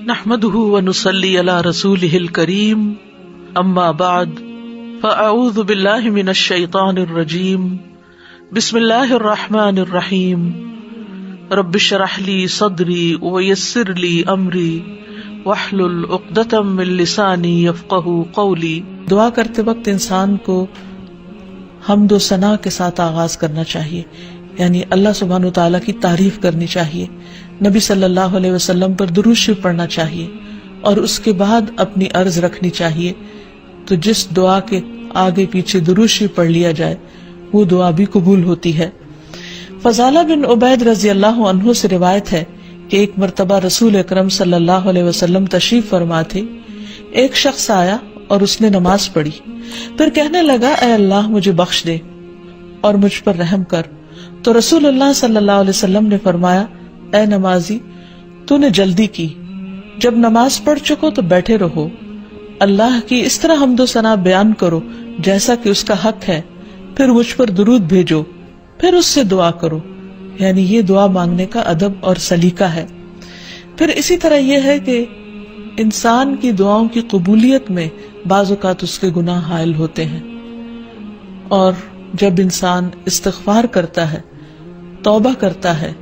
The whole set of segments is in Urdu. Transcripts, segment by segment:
نحمده ونصلي على رسوله الكريم اما بعد فاعوذ بالله من الشيطان الرجيم بسم الله الرحمن الرحيم رب اشرح لي صدري ويسر لي امري واحلل عقدة من لساني يفقهوا قولي۔ دعا کرتے وقت انسان کو حمد و ثنا کے ساتھ آغاز کرنا چاہیے، یعنی اللہ سبحانہ وتعالیٰ کی تعریف کرنی چاہیے، نبی صلی اللہ علیہ وسلم پر درود شریف پڑھنا چاہیے اور اس کے بعد اپنی عرض رکھنی چاہیے۔ تو جس دعا کے آگے پیچھے درود شریف پڑھ لیا جائے وہ دعا بھی قبول ہوتی ہے۔ فضالہ بن عبید رضی اللہ عنہ سے روایت ہے کہ ایک مرتبہ رسول اکرم صلی اللہ علیہ وسلم تشریف فرما تھے۔ ایک شخص آیا اور اس نے نماز پڑھی، پھر کہنے لگا اے اللہ مجھے بخش دے اور مجھ پر رحم کر۔ تو رسول اللہ صلی اللہ علیہ وسلم نے فرمایا اے نمازی تو نے جلدی کی، جب نماز پڑھ چکو تو بیٹھے رہو، اللہ کی اس طرح حمد و ثنا بیان کرو جیسا کہ اس کا حق ہے، پھر مجھ پر درود بھیجو، پھر اس سے دعا کرو، یعنی یہ دعا مانگنے کا ادب اور سلیقہ ہے۔ پھر اسی طرح یہ ہے کہ انسان کی دعاؤں کی قبولیت میں بعض اوقات اس کے گناہ حائل ہوتے ہیں، اور جب انسان استغفار کرتا ہے، توبہ کرتا ہے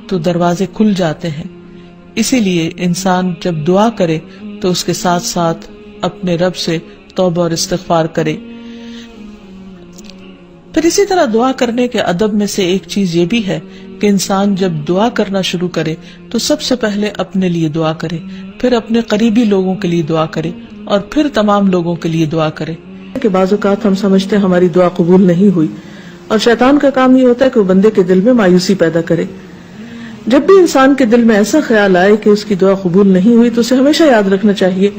تو دروازے کھل جاتے ہیں۔ اسی لیے انسان جب دعا کرے تو اس کے ساتھ ساتھ اپنے رب سے توبہ اور استغفار کرے۔ پھر اسی طرح دعا کرنے کے ادب میں سے ایک چیز یہ بھی ہے کہ انسان جب دعا کرنا شروع کرے تو سب سے پہلے اپنے لیے دعا کرے، پھر اپنے قریبی لوگوں کے لیے دعا کرے اور پھر تمام لوگوں کے لیے دعا کرے۔ کہ بعض اوقات ہم سمجھتے ہیں ہماری دعا قبول نہیں ہوئی، اور شیطان کا کام یہ ہوتا ہے کہ وہ بندے کے دل میں مایوسی پیدا کرے۔ جب بھی انسان کے دل میں ایسا خیال آئے کہ اس کی دعا قبول نہیں ہوئی تو اسے ہمیشہ یاد رکھنا چاہیے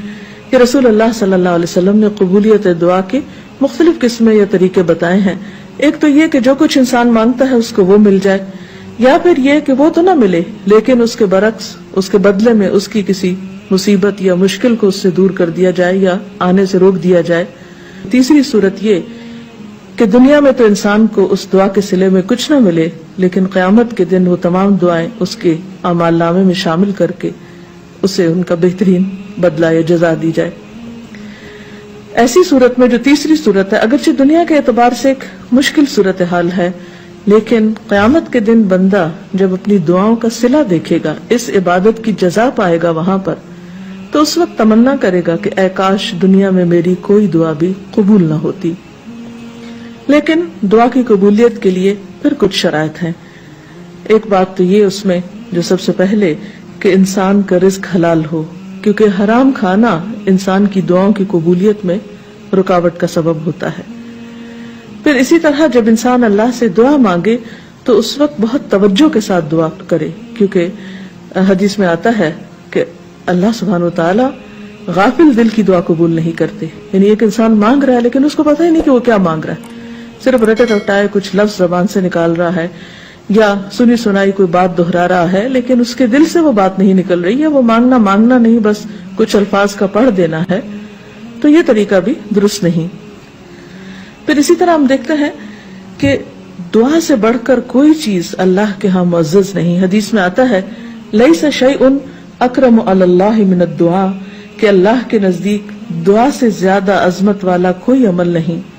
کہ رسول اللہ صلی اللہ علیہ وسلم نے قبولیت دعا کے مختلف قسمیں یا طریقے بتائے ہیں۔ ایک تو یہ کہ جو کچھ انسان مانگتا ہے اس کو وہ مل جائے، یا پھر یہ کہ وہ تو نہ ملے لیکن اس کے برعکس اس کے بدلے میں اس کی کسی مصیبت یا مشکل کو اس سے دور کر دیا جائے یا آنے سے روک دیا جائے۔ تیسری صورت یہ کہ دنیا میں تو انسان کو اس دعا کے صلے میں کچھ نہ ملے، لیکن قیامت کے دن وہ تمام دعائیں اس کے اعمال نامے میں شامل کر کے اسے ان کا بہترین بدلہ یا جزا دی جائے۔ ایسی صورت میں جو تیسری صورت ہے، اگرچہ دنیا کے اعتبار سے ایک مشکل صورتحال ہے، لیکن قیامت کے دن بندہ جب اپنی دعاؤں کا صلہ دیکھے گا، اس عبادت کی جزا پائے گا وہاں پر، تو اس وقت تمنا کرے گا کہ اے کاش دنیا میں میری کوئی دعا بھی قبول نہ ہوتی۔ لیکن دعا کی قبولیت کے لیے پھر کچھ شرائط ہیں۔ ایک بات تو یہ اس میں جو سب سے پہلے کہ انسان کا رزق حلال ہو، کیونکہ حرام کھانا انسان کی دعاؤں کی قبولیت میں رکاوٹ کا سبب ہوتا ہے۔ پھر اسی طرح جب انسان اللہ سے دعا مانگے تو اس وقت بہت توجہ کے ساتھ دعا کرے، کیونکہ حدیث میں آتا ہے کہ اللہ سبحانہ وتعالی غافل دل کی دعا قبول نہیں کرتے، یعنی ایک انسان مانگ رہا ہے لیکن اس کو پتہ ہی نہیں کہ وہ کیا مانگ رہا ہے، صرف رٹے رٹائے کچھ لفظ زبان سے نکال رہا ہے یا سنی سنائی کوئی بات دہرا رہا ہے، لیکن اس کے دل سے وہ بات نہیں نکل رہی ہے، وہ مانگنا نہیں، بس کچھ الفاظ کا پڑھ دینا ہے، تو یہ طریقہ بھی درست نہیں۔ پھر اسی طرح ہم دیکھتے ہیں کہ دعا سے بڑھ کر کوئی چیز اللہ کے ہاں معزز نہیں۔ حدیث میں آتا ہے لیس شیء اکرم علی اللہ من الدعاء، کہ اللہ کے نزدیک دعا سے زیادہ عظمت والا کوئی عمل نہیں۔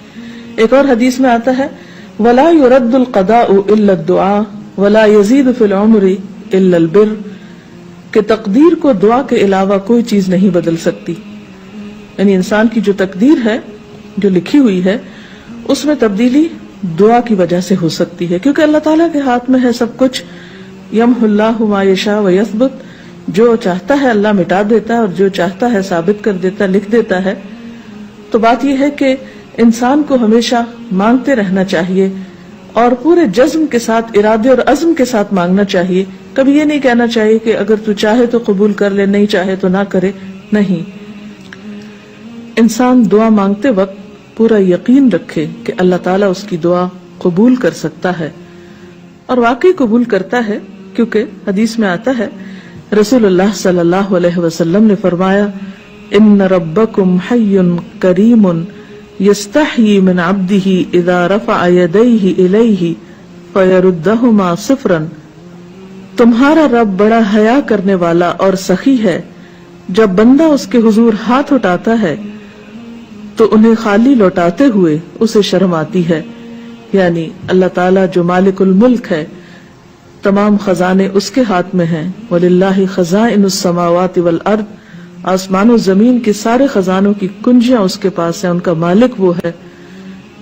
ایک اور حدیث میں آتا ہے وَلَا يُرَدُّ الْقَضَاءُ إِلَّا الدُّعَاءُ وَلَا يَزِيدُ فِي الْعُمْرِ إِلَّا الْبِرُّ، کہ تقدیر کو دعا کے علاوہ کوئی چیز نہیں بدل سکتی، یعنی انسان کی جو تقدیر ہے جو لکھی ہوئی ہے اس میں تبدیلی دعا کی وجہ سے ہو سکتی ہے، کیونکہ اللہ تعالیٰ کے ہاتھ میں ہے سب کچھ۔ یمحو اللہ ما یشاء ویثبت، جو چاہتا ہے اللہ مٹا دیتا ہے اور جو چاہتا ہے ثابت کر دیتا ہے، لکھ دیتا ہے۔ تو بات یہ ہے کہ انسان کو ہمیشہ مانگتے رہنا چاہیے اور پورے جزم کے ساتھ، ارادے اور عزم کے ساتھ مانگنا چاہیے۔ کبھی یہ نہیں کہنا چاہیے کہ اگر تو چاہے تو قبول کر لے، نہیں چاہے تو نہ کرے، نہیں۔ انسان دعا مانگتے وقت پورا یقین رکھے کہ اللہ تعالیٰ اس کی دعا قبول کر سکتا ہے، اور واقعی قبول کرتا ہے، کیونکہ حدیث میں آتا ہے رسول اللہ صلی اللہ علیہ وسلم نے فرمایا ان ربکم حی کریم یستحیی من عبدہ اذا رفع یدیہ الیہ فیردہما صفرا، تمہارا رب بڑا حیا کرنے والا اور سخی ہے جب بندہ اس کے حضور ہاتھ اٹھاتا ہے تو انہیں خالی لوٹاتے ہوئے اسے شرم آتی ہے. یعنی اللہ تعالیٰ جو مالک الملک ہے، تمام خزانے اس کے ہاتھ میں ہیں. وَلِلَّهِ خَزَائِنُ السَّمَاوَاتِ وَالْأَرْضِ، آسمان و زمین کے سارے خزانوں کی کنجیاں اس کے پاس ہیں، ان کا مالک وہ ہے.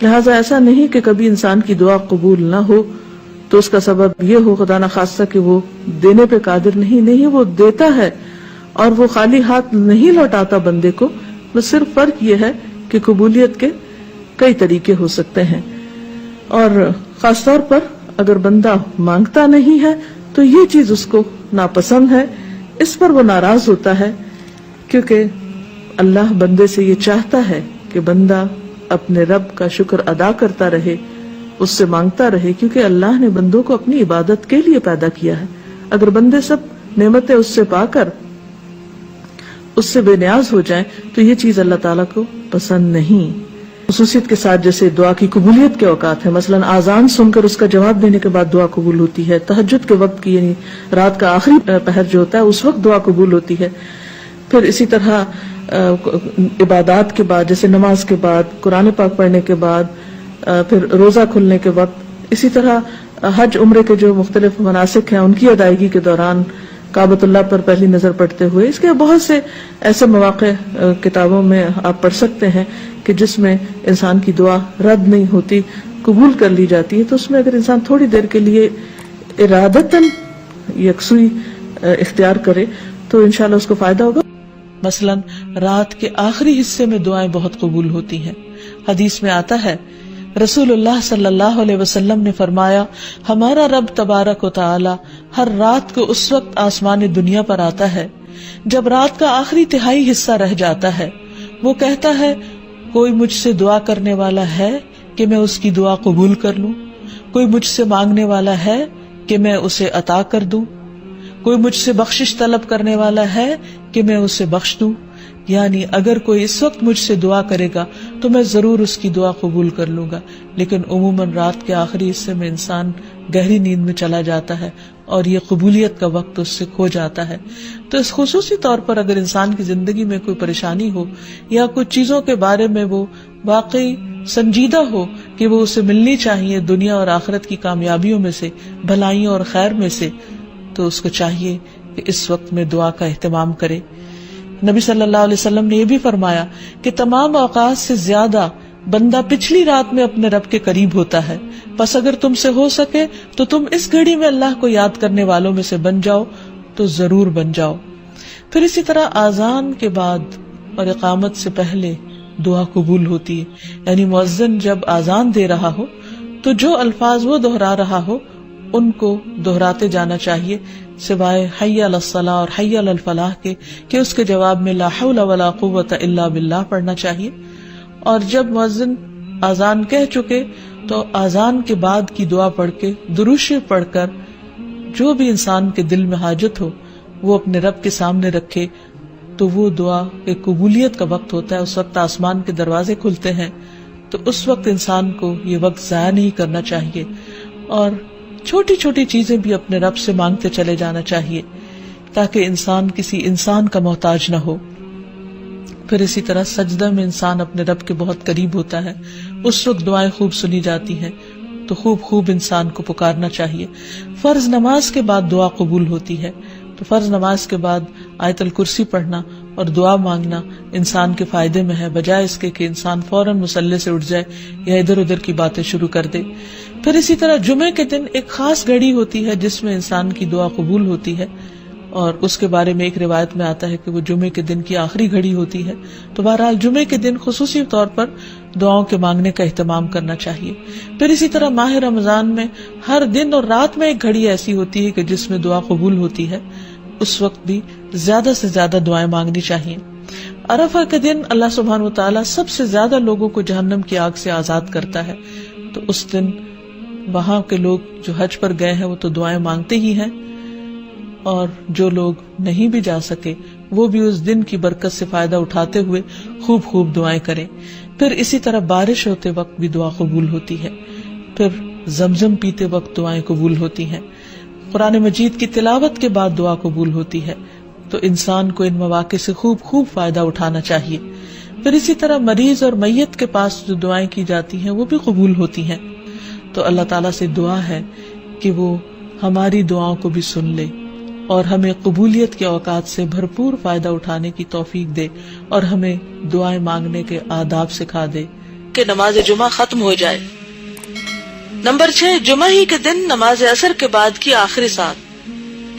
لہٰذا ایسا نہیں کہ کبھی انسان کی دعا قبول نہ ہو تو اس کا سبب یہ ہو خدا نخواستہ کہ وہ دینے پہ قادر نہیں، وہ دیتا ہے اور وہ خالی ہاتھ نہیں لوٹاتا بندے کو. بس صرف فرق یہ ہے کہ قبولیت کے کئی طریقے ہو سکتے ہیں. اور خاص طور پر اگر بندہ مانگتا نہیں ہے تو یہ چیز اس کو ناپسند ہے، اس پر وہ ناراض ہوتا ہے، کیونکہ اللہ بندے سے یہ چاہتا ہے کہ بندہ اپنے رب کا شکر ادا کرتا رہے، اس سے مانگتا رہے، کیونکہ اللہ نے بندوں کو اپنی عبادت کے لیے پیدا کیا ہے. اگر بندے سب نعمتیں اس سے پا کر اس سے بے نیاز ہو جائیں تو یہ چیز اللہ تعالیٰ کو پسند نہیں. خصوصیت کے ساتھ جیسے دعا کی قبولیت کے اوقات ہیں، مثلا آذان سن کر اس کا جواب دینے کے بعد دعا قبول ہوتی ہے. تہجد کے وقت کی یعنی رات کا آخری پہر جو ہوتا ہے اس وقت دعا قبول ہوتی ہے. پھر اسی طرح عبادات کے بعد جیسے نماز کے بعد، قرآن پاک پڑھنے کے بعد، پھر روزہ کھلنے کے وقت، اسی طرح حج عمرے کے جو مختلف مناسک ہیں ان کی ادائیگی کے دوران، کعبۃ اللہ پر پہلی نظر پڑتے ہوئے. اس کے بہت سے ایسے مواقع کتابوں میں آپ پڑھ سکتے ہیں کہ جس میں انسان کی دعا رد نہیں ہوتی، قبول کر لی جاتی ہے. تو اس میں اگر انسان تھوڑی دیر کے لیے ارادتاً یکسوئی اختیار کرے تو انشاءاللہ اس کو فائدہ ہوگا. مثلا رات کے آخری حصے میں دعائیں بہت قبول ہوتی ہیں. حدیث میں آتا ہے رسول اللہ صلی اللہ علیہ وسلم نے فرمایا، ہمارا رب تبارک و تعالی ہر رات کو اس وقت آسمان دنیا پر آتا ہے جب رات کا آخری تہائی حصہ رہ جاتا ہے. وہ کہتا ہے، کوئی مجھ سے دعا کرنے والا ہے کہ میں اس کی دعا قبول کر لوں؟ کوئی مجھ سے مانگنے والا ہے کہ میں اسے عطا کر دوں؟ کوئی مجھ سے بخشش طلب کرنے والا ہے کہ میں اسے بخش دوں؟ یعنی اگر کوئی اس وقت مجھ سے دعا کرے گا تو میں ضرور اس کی دعا قبول کر لوں گا. لیکن عموماً رات کے آخری حصے میں انسان گہری نیند میں چلا جاتا ہے اور یہ قبولیت کا وقت اس سے کھو جاتا ہے. تو اس خصوصی طور پر اگر انسان کی زندگی میں کوئی پریشانی ہو یا کچھ چیزوں کے بارے میں وہ واقعی سنجیدہ ہو کہ وہ اسے ملنی چاہیے دنیا اور آخرت کی کامیابیوں میں سے، بھلائیوں اور خیر میں سے، تو اس کو چاہیے کہ اس وقت میں دعا کا اہتمام کرے. نبی صلی اللہ علیہ وسلم نے یہ بھی فرمایا کہ تمام اوقات سے زیادہ بندہ پچھلی رات میں اپنے رب کے قریب ہوتا ہے. پس اگر تم سے ہو سکے تو تم اس گھڑی میں اللہ کو یاد کرنے والوں میں سے بن جاؤ تو ضرور بن جاؤ. پھر اسی طرح آذان کے بعد اور اقامت سے پہلے دعا قبول ہوتی ہے. یعنی مؤذن جب آذان دے رہا ہو تو جو الفاظ وہ دہرا رہا ہو ان کو دہراتے جانا چاہیے، سوائے حی علی الصلاۃ اور حی علی الفلاح کے کہ اس کے جواب میں لا حول ولا قوت الا باللہ پڑھنا چاہیے. اور جب مؤذن آذان کہہ چکے تو آذان کے بعد کی دعا پڑھ کے درود شریف پڑھ کر جو بھی انسان کے دل میں حاجت ہو وہ اپنے رب کے سامنے رکھے تو وہ دعا ایک قبولیت کا وقت ہوتا ہے. اس وقت آسمان کے دروازے کھلتے ہیں، تو اس وقت انسان کو یہ وقت ضائع نہیں کرنا چاہیے اور چھوٹی چھوٹی چیزیں بھی اپنے رب سے مانگتے چلے جانا چاہیے تاکہ انسان کسی انسان کا محتاج نہ ہو. پھر اسی طرح سجدہ میں انسان اپنے رب کے بہت قریب ہوتا ہے، اس وقت دعائیں خوب سنی جاتی ہیں تو خوب انسان کو پکارنا چاہیے. فرض نماز کے بعد دعا قبول ہوتی ہے، تو فرض نماز کے بعد آیت الکرسی پڑھنا اور دعا مانگنا انسان کے فائدے میں ہے، بجائے اس کے کہ انسان فوراً مصلی سے اٹھ جائے یا ادھر ادھر کی باتیں شروع کر دے. پھر اسی طرح جمعے کے دن ایک خاص گھڑی ہوتی ہے جس میں انسان کی دعا قبول ہوتی ہے، اور اس کے بارے میں ایک روایت میں آتا ہے کہ وہ جمعے کے دن کی آخری گھڑی ہوتی ہے. تو بہرحال جمعے کے دن خصوصی طور پر دعاؤں کے مانگنے کا اہتمام کرنا چاہیے. پھر اسی طرح ماہ رمضان میں ہر دن اور رات میں ایک گھڑی ایسی ہوتی ہے کہ جس میں دعا قبول ہوتی ہے، اس وقت بھی زیادہ سے زیادہ دعائیں مانگنی چاہیے. عرفہ کے دن اللہ سبحانہ وتعالی سب سے زیادہ لوگوں کو جہنم کی آگ سے آزاد کرتا ہے، تو اس دن وہاں کے لوگ جو حج پر گئے ہیں وہ تو دعائیں مانگتے ہی ہیں، اور جو لوگ نہیں بھی جا سکے وہ بھی اس دن کی برکت سے فائدہ اٹھاتے ہوئے خوب دعائیں کریں. پھر اسی طرح بارش ہوتے وقت بھی دعا قبول ہوتی ہے. پھر زمزم پیتے وقت دعائیں قبول ہوتی ہیں. قرآن مجید کی تلاوت کے بعد دعا قبول ہوتی ہے. تو انسان کو ان مواقع سے خوب فائدہ اٹھانا چاہیے. پھر اسی طرح مریض اور میت کے پاس جو دعائیں کی جاتی ہیں وہ بھی قبول ہوتی ہیں. تو اللہ تعالیٰ سے دعا ہے کہ وہ ہماری دعاؤں کو بھی سن لے اور ہمیں قبولیت کے اوقات سے بھرپور فائدہ اٹھانے کی توفیق دے اور ہمیں دعائیں مانگنے کے آداب سکھا دے کہ نماز جمعہ ختم ہو جائے. نمبر 6، جمعہ ہی کے دن نماز عصر کے بعد کی آخری ساعت،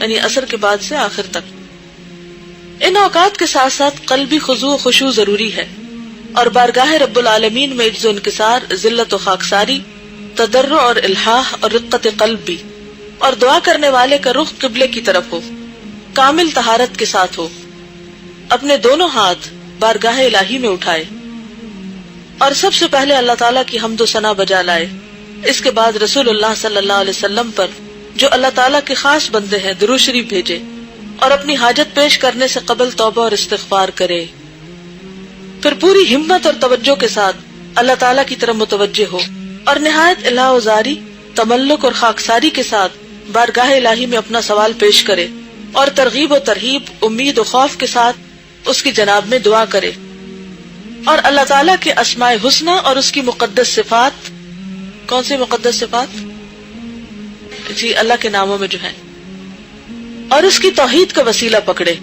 یعنی عصر کے بعد سے آخر تک. ان اوقات کے ساتھ ساتھ قلبی خضوع و خشوع ضروری ہے اور بارگاہ رب العالمین میں عجز و انکسار، ذلت و خاکساری، تضرع اور الحاح اور رقت قلب بھی، اور دعا کرنے والے کا رخ قبلے کی طرف ہو، کامل طہارت کے ساتھ ہو، اپنے دونوں ہاتھ بارگاہ الہی میں اٹھائے اور سب سے پہلے اللہ تعالیٰ کی حمد و ثنا بجا لائے. اس کے بعد رسول اللہ صلی اللہ علیہ وسلم پر جو اللہ تعالیٰ کے خاص بندے ہیں درود شریف بھیجے اور اپنی حاجت پیش کرنے سے قبل توبہ اور استغفار کرے. پھر پوری ہمت اور توجہ کے ساتھ اللہ تعالیٰ کی طرف متوجہ ہو اور نہایت الہ و زاری، تملک اور خاکساری کے ساتھ بارگاہ الہی میں اپنا سوال پیش کرے اور ترغیب و ترہیب، امید و خوف کے ساتھ اس کی جناب میں دعا کرے اور اللہ تعالیٰ کے اسماء حسنی اور اس کی مقدس صفات. کون سی مقدس صفات؟ جی اللہ کے ناموں میں جو ہے، اور اس کی توحید کا وسیلہ پکڑے.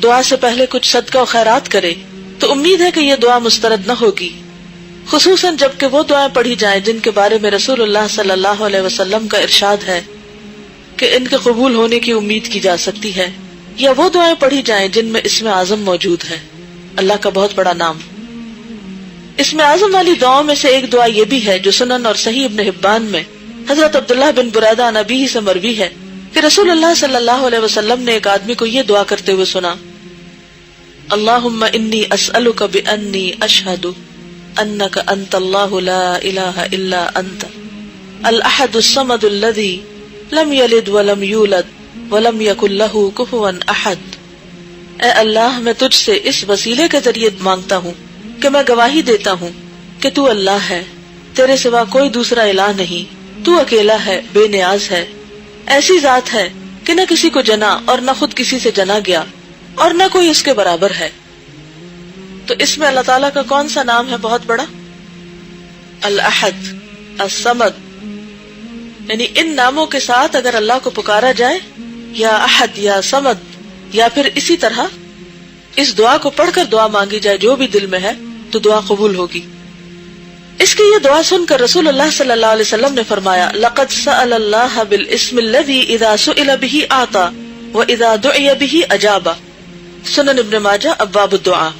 دعا سے پہلے کچھ صدقہ و خیرات کرے تو امید ہے کہ یہ دعا مسترد نہ ہوگی، خصوصاً جب کہ وہ دعائیں پڑھی جائیں جن کے بارے میں رسول اللہ صلی اللہ علیہ وسلم کا ارشاد ہے کہ ان کے قبول ہونے کی امید کی جا سکتی ہے، یا وہ دعائیں پڑھی جائیں جن میں اسم اعظم موجود ہے، اللہ کا بہت بڑا نام. اسم اعظم والی دعاؤں میں سے ایک دعا یہ بھی ہے جو سنن اور صحیح ابن حبان میں حضرت عبداللہ بن برادہ عن ابیہ سے مروی ہے کہ رسول اللہ صلی اللہ علیہ وسلم نے ایک آدمی کو یہ دعا کرتے ہوئے سنا: اللہم انی اسألک بانی اشہد انک انت اللہ لا الہ الا انت الاحد الصمد الذی لم یلد ولم یولد ولم یکن لہ کفوا احد. اے اللہ، میں تجھ سے اس وسیلے کے ذریعے مانگتا ہوں کہ میں گواہی دیتا ہوں کہ تو اللہ ہے، تیرے سوا کوئی دوسرا الہ نہیں، تو اکیلا ہے، بے نیاز ہے، ایسی ذات ہے کہ نہ کسی کو جنا اور نہ خود کسی سے جنا گیا اور نہ کوئی اس کے برابر ہے. تو اس میں اللہ تعالیٰ کا کون سا نام ہے بہت بڑا؟ الاحد، الصمد. یعنی ان ناموں کے ساتھ اگر اللہ کو پکارا جائے، یا احد یا صمد، یا پھر اسی طرح اس دعا کو پڑھ کر دعا مانگی جائے جو بھی دل میں ہے، تو دعا قبول ہوگی. اس کی یہ دعا سن کر رسول اللہ صلی اللہ علیہ وسلم نے فرمایا: لقد سأل اللہ بالاسم الذی اذا سئل به اعطى واذا دعی به اجاب. سنن ابن ماجہ ابواب الدعاء.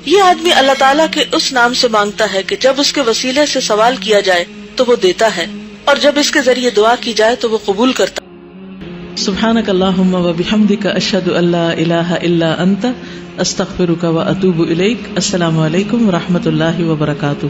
یہ آدمی اللہ تعالیٰ کے اس نام سے مانگتا ہے کہ جب اس کے وسیلے سے سوال کیا جائے تو وہ دیتا ہے، اور جب اس کے ذریعے دعا کی جائے تو وہ قبول کرتا. سبحانک اللہم و بحمدک اشہد ان لا الہ الا انت استغفرک و اتوب الیک. السلام علیکم و رحمۃ اللہ وبرکاتہ.